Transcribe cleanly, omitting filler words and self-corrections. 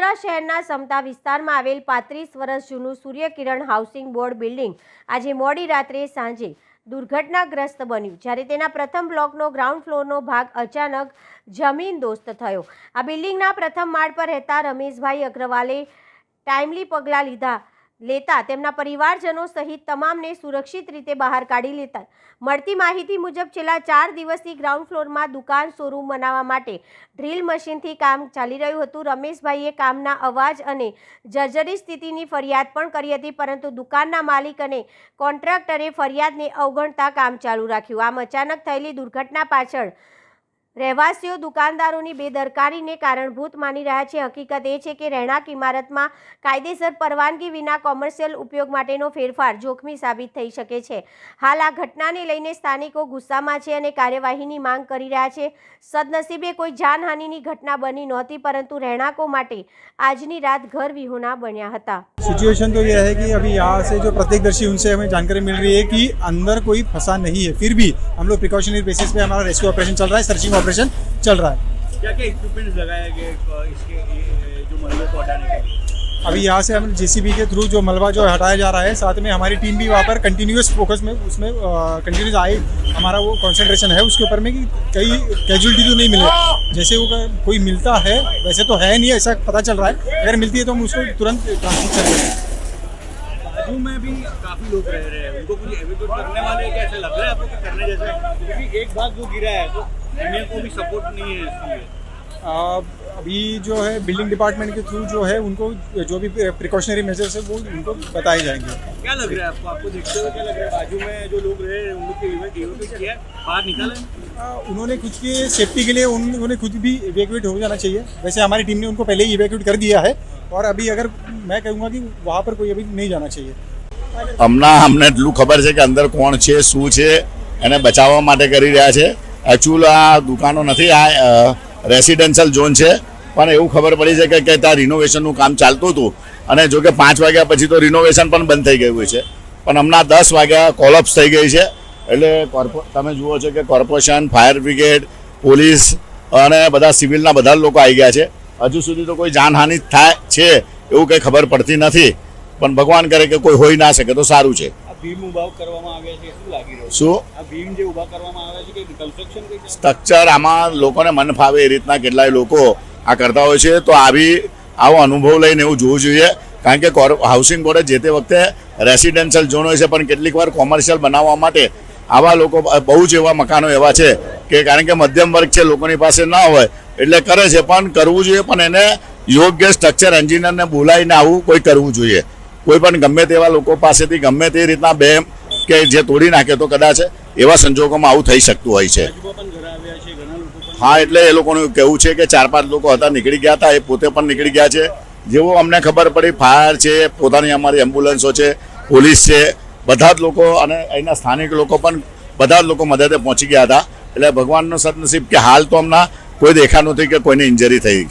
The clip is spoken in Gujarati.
વડોદરા શહેરના સમતા વિસ્તારમાં આવેલ 35 વર્ષ જૂનું સૂર્યકિરણ હાઉસિંગ બોર્ડ બિલ્ડિંગ આજે મોડી રાત્રે સાંજે દુર્ઘટનાગ્રસ્ત બન્યું, જ્યારે તેના પ્રથમ બ્લોકનો ગ્રાઉન્ડ ફ્લોરનો ભાગ અચાનક જમીનદોસ્ત થયો। આ બિલ્ડિંગના પ્રથમ માળ પર રહેતા રમેશભાઈ અગ્રવાલે ટાઈમલી પગલાં લેતા તેમના પરિવારજનો સહિત તમામને સુરક્ષિત રીતે બહાર કાઢી લેતા। મળતી માહિતી મુજબ છેલ્લા 4 દિવસથી ગ્રાઉન્ડ ફ્લોરમાં દુકાન શોરૂમ બનાવવા માટે ડ્રીલ મશીનથી કામ ચાલી રહ્યું હતું। રમેશભાઈએ કામના અવાજ અને જર્જરિત સ્થિતિની ફરિયાદ પણ કરી હતી, પરંતુ દુકાનના માલિક અને કોન્ટ્રાક્ટરે ફરિયાદને અવગણતા કામ ચાલુ રાખ્યું। આમ અચાનક થયેલી દુર્ઘટના પાછળ રહેવાસીઓ દુકાનદારોની બેદરકારીને કારણભૂત માની રહ્યા છે। હકીકત એ છે કે રહેણાંક ઇમારતમાં કાયદેસર પરવાનગી વિના કોમર્શિયલ ઉપયોગ માટેનો ફેરફાર જોખમી સાબિત થઈ શકે છે। હાલ આ ઘટનાને લઈને સ્થાનિકો ગુસ્સામાં છે અને કાર્યવાહીની માંગ કરી રહ્યા છે। સદનસીબે કોઈ જાનહાનિની ઘટના બની નહોતી, પરંતુ રહેણાંકો માટે આજની રાત ઘર વિહોણા બન્યા હતા। सिचुएशन तो यह है कि अभी यहाँ से जो प्रत्यक्षदर्शी उनसे हमें जानकारी मिल रही है कि अंदर कोई फंसा नहीं है, फिर भी हम लोग प्रिकॉशनरी बेसिस पे हमारा रेस्क्यू ऑपरेशन चल रहा है, सर्चिंग ऑपरेशन चल रहा है। क्या क्या इक्विपमेंट्स लगाया गया इसके जो मलबे को हटाने के लिए? अभी यहाँ से हम जेसीबी के थ्रू जो मलबा जो हटाया जा रहा है, साथ में हमारी टीम भी वहाँ पर कंटिन्यूस फोकस में उसमें कंटिन्यूस आए हमारा वो कंसंट्रेशन है उसके ऊपर में कि कहीं कैजुअलिटी तो नहीं मिले। जैसे वो कोई मिलता है, वैसे तो है नहीं ऐसा पता चल रहा है, अगर मिलती है तो हम उसको तुरंत ट्रांसफर कर देते हैं। बाजू में भी काफी लोग रह रहे हैं, उनको कुछ एविक्यूट करने वाले हैं क्या? ऐसा लग रहा है आपको कि करने जैसा? क्योंकि एक भाग जो गिरा है तो अन्य को भी सपोर्ट नहीं है इसलिए। अभी जो है बिल्डिंग डिपार्टमेंट के थ्रू जो है उनको जो भी प्रिकॉशनरी मेजर्स है वो उनको बताए जाएंगे। क्या लग रहा है आपको? आपको देखते हुए क्या लग रहा है? बाजू में जो लोग रहे हैं उन लोग को इवैक्यूएट किया, बाहर निकाला? उन्होंने खुद की सेफ्टी के लिए उन्होंने खुद भी इवैक्यूएट हो जाना चाहिए। वैसे हमारी टीम ने उनको पहले ही इवैक्यूएट कर दिया है और अभी अगर मैं कहूँगा कि वहाँ पर कोई अभी नहीं जाना चाहिए। અમને એટલું ખબર છે કે અંદર કોણ છે શું છે એને બચાવવા માટે કરી રહ્યા છે। એકચ્યુઅલ આ દુકાનો નથી, આ રેસિડેન્શિયલ ઝોન છે, પણ એવું ખબર પડી છે કે ત્યાં રિનોવેશનનું કામ ચાલતું હતું અને જો કે 5 વાગ્યા પછી તો રિનોવેશન પણ બંધ થઈ ગયું છે, પણ હમણાં 10 વાગ્યા કોલેપ્સ થઈ ગઈ છે। એટલે તમે જુઓ છો કે કોર્પોરેશન, ફાયર બ્રિગેડ, પોલીસ અને બધા સિવિલના બધા લોકો આવી ગયા છે। હજુ સુધી તો કોઈ જાનહાનિ થાય છે એવું કંઈ ખબર પડતી નથી, પણ ભગવાન કરે કે કોઈ હોઈ ના શકે તો સારું છે। ભીમ ઉભા કરવામાં આવ્યા છે, શું લાગી રહ્યું? શું આ ભીમ જે ઉભા કરવામાં આવ્યા છે કે કન્સ્ટ્રક્શન કઈ સ્ટ્રક્ચર આમાં લોકોને મન ફાવે એ રીતના કેટલાય લોકો આ કરતા હોય છે, તો આવો અનુભવ લઈને એવું જોવું જોઈએ। કારણ કે હાઉસિંગ બોર્ડે જે તે વખતે રેસિડેન્શિયલ ઝોન હોય છે, પણ કેટલીક વાર કોમર્શિયલ બનાવવા માટે આવા લોકો બહુ જ એવા મકાનો એવા છે કે કારણ કે મધ્યમ વર્ગ છે, લોકોની પાસે ના હોય એટલે કરે છે, પણ કરવું જોઈએ, પણ એને યોગ્ય સ્ટ્રક્ચર એન્જિનિયરને બોલાવીને આવું કોઈ કરવું જોઈએ। કોઈ પણ ગમે તેવા લોકો પાસેથી ગમે તે રીતના બેમ કે જે તોડી નાખે તો કદાચ એવા સંજોગોમાં આવું થઈ શકતું હોય છે। હા, એટલે એ લોકોનું કહેવું છે કે 4-5 લોકો હતા, નીકળી ગયા હતા, એ પોતે પણ નીકળી ગયા છે। જેવો અમને ખબર પડી, ફાયર છે, પોતાની અમારી એમ્બ્યુલન્સો છે, પોલીસ છે, બધા જ લોકો અને અહીંના સ્થાનિક લોકો પણ બધા જ લોકો મદદે પહોંચી ગયા હતા। એટલે ભગવાનનો સદનસીબ કે હાલ તો હમણાં કોઈ દેખા નથી કે કોઈને ઇન્જરી થઈ।